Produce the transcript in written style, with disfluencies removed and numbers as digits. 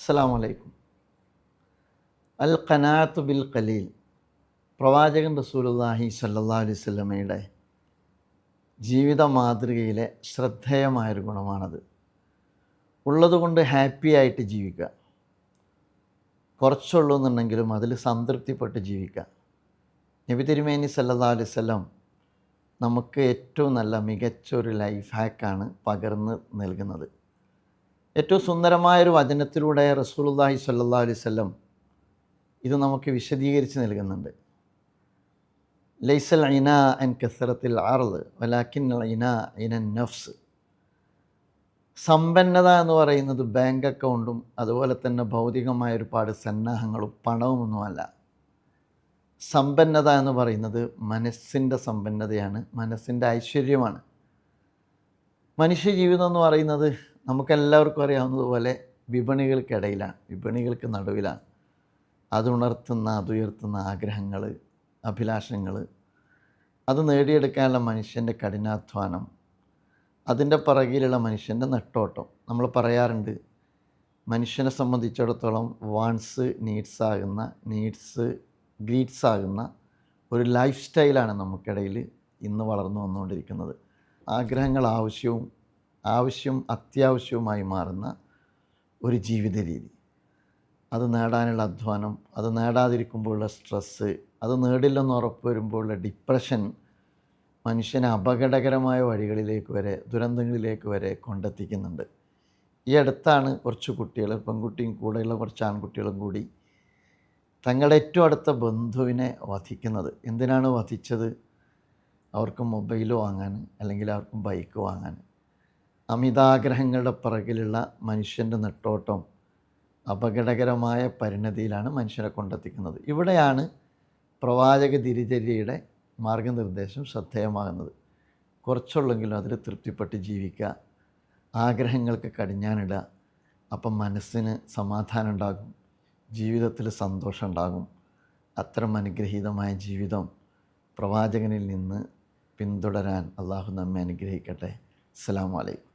അസ്സലാമു അലൈക്കും. അൽ ഖനാഅത്തു ബിൽ ഖലീൽ, പ്രവാചകൻ റസൂലുള്ളാഹി സ്വല്ലല്ലാഹു അലൈഹി വസല്ലമയുടെ ജീവിത മാതൃകയിലെ ശ്രദ്ധേയമായൊരു ഗുണമാണത്. ഉള്ളതുകൊണ്ട് ഹാപ്പി ആയിട്ട് ജീവിക്കുക, കുറച്ചുള്ളൂ എന്നുണ്ടെങ്കിലും അതിൽ സംതൃപ്തിപ്പെട്ട് ജീവിക്കുക. നബി തിരുമേനി സല്ലല്ലാഹു അലൈഹി വസല്ലം നമുക്ക് ഏറ്റവും നല്ല മികച്ചൊരു ലൈഫ് ഹാക്കാണ് പകർന്ന് നൽകുന്നത്. ഏറ്റവും സുന്ദരമായൊരു വചനത്തിലൂടെ റസൂലുള്ളാഹി സ്വല്ലല്ലാഹു അലൈഹി വസല്ലം ഇത് നമുക്ക് വിശദീകരിച്ച് നൽകുന്നുണ്ട്. ലൈസൽ ഇനാ അൻ കസറത്തിൽ അർള് വലാകിന്നൽ ഇനാ ഇനൻ നഫ്സ്. സമ്പന്നത എന്ന് പറയുന്നത് ബാങ്ക് അക്കൗണ്ടും അതുപോലെ തന്നെ ഭൗതികമായ ഒരുപാട് സന്നാഹങ്ങളും പണവുമൊന്നുമല്ല. സമ്പന്നത എന്ന് പറയുന്നത് മനസ്സിൻ്റെ സമ്പന്നതയാണ്, മനസ്സിൻ്റെ ഐശ്വര്യമാണ്. മനുഷ്യജീവിതം എന്ന് പറയുന്നത് നമുക്കെല്ലാവർക്കും അറിയാവുന്നതുപോലെ വിപണികൾക്കിടയിലാണ്, വിപണികൾക്ക് നടുവിലാണ്. അതുയർത്തുന്ന ആഗ്രഹങ്ങൾ, അഭിലാഷങ്ങൾ, അത് നേടിയെടുക്കാനുള്ള മനുഷ്യൻ്റെ കഠിനാധ്വാനം, അതിൻ്റെ പിറകിലുള്ള മനുഷ്യൻ്റെ നെട്ടോട്ടം. നമ്മൾ പറയാറുണ്ട്, മനുഷ്യനെ സംബന്ധിച്ചിടത്തോളം വാൺസ് നീഡ്സ് ഗ്രീഡ്സ് ആകുന്ന ഒരു ലൈഫ് സ്റ്റൈലാണ് നമുക്കിടയിൽ ഇന്ന് വളർന്നു വന്നുകൊണ്ടിരിക്കുന്നത്. ആഗ്രഹങ്ങൾ ആവശ്യം അത്യാവശ്യവുമായി മാറുന്ന ഒരു ജീവിത രീതി, അത് നേടാനുള്ള അധ്വാനം, അത് നേടാതിരിക്കുമ്പോഴുള്ള സ്ട്രെസ്സ്, അത് നേടില്ലെന്ന് ഉറപ്പ് വരുമ്പോഴുള്ള ഡിപ്രഷൻ മനുഷ്യനെ അപകടകരമായ വഴികളിലേക്ക് വരെ, ദുരന്തങ്ങളിലേക്ക് വരെ കൊണ്ടെത്തിക്കുന്നുണ്ട്. ഈ അടുത്താണ് കുറച്ച് കുട്ടികൾ, പെൺകുട്ടിയും കൂടെയുള്ള കുറച്ച് ആൺകുട്ടികളും കൂടി തങ്ങളുടെ ഏറ്റവും അടുത്ത ബന്ധുവിനെ വധിക്കുന്നത്. എന്തിനാണ് വധിച്ചത്? അവർക്ക് മൊബൈൽ വാങ്ങാൻ, അല്ലെങ്കിൽ അവർക്ക് ബൈക്ക് വാങ്ങാൻ. അമിതാഗ്രഹങ്ങളുടെ പിറകിലുള്ള മനുഷ്യൻ്റെ നെട്ടോട്ടം അപകടകരമായ പരിണതിയിലാണ് മനുഷ്യനെ കൊണ്ടെത്തിക്കുന്നത്. ഇവിടെയാണ് പ്രവാചക ദിനചര്യയുടെ മാർഗനിർദ്ദേശം ശ്രദ്ധേയമാകുന്നത്. കുറച്ചുള്ളെങ്കിലും അതിൽ തൃപ്തിപ്പെട്ട് ജീവിക്കുക, ആഗ്രഹങ്ങൾക്ക് കടിഞ്ഞാണിടുക. അപ്പം മനസ്സിന് സമാധാനം ഉണ്ടാകും, ജീവിതത്തിൽ സന്തോഷം ഉണ്ടാകും. അത്തരം അനുഗ്രഹീതമായ ജീവിതം പ്രവാചകനിൽ നിന്ന് പിന്തുടരാൻ അള്ളാഹു നമ്മെ അനുഗ്രഹിക്കട്ടെ. അസ്സലാമു അലൈക്കും.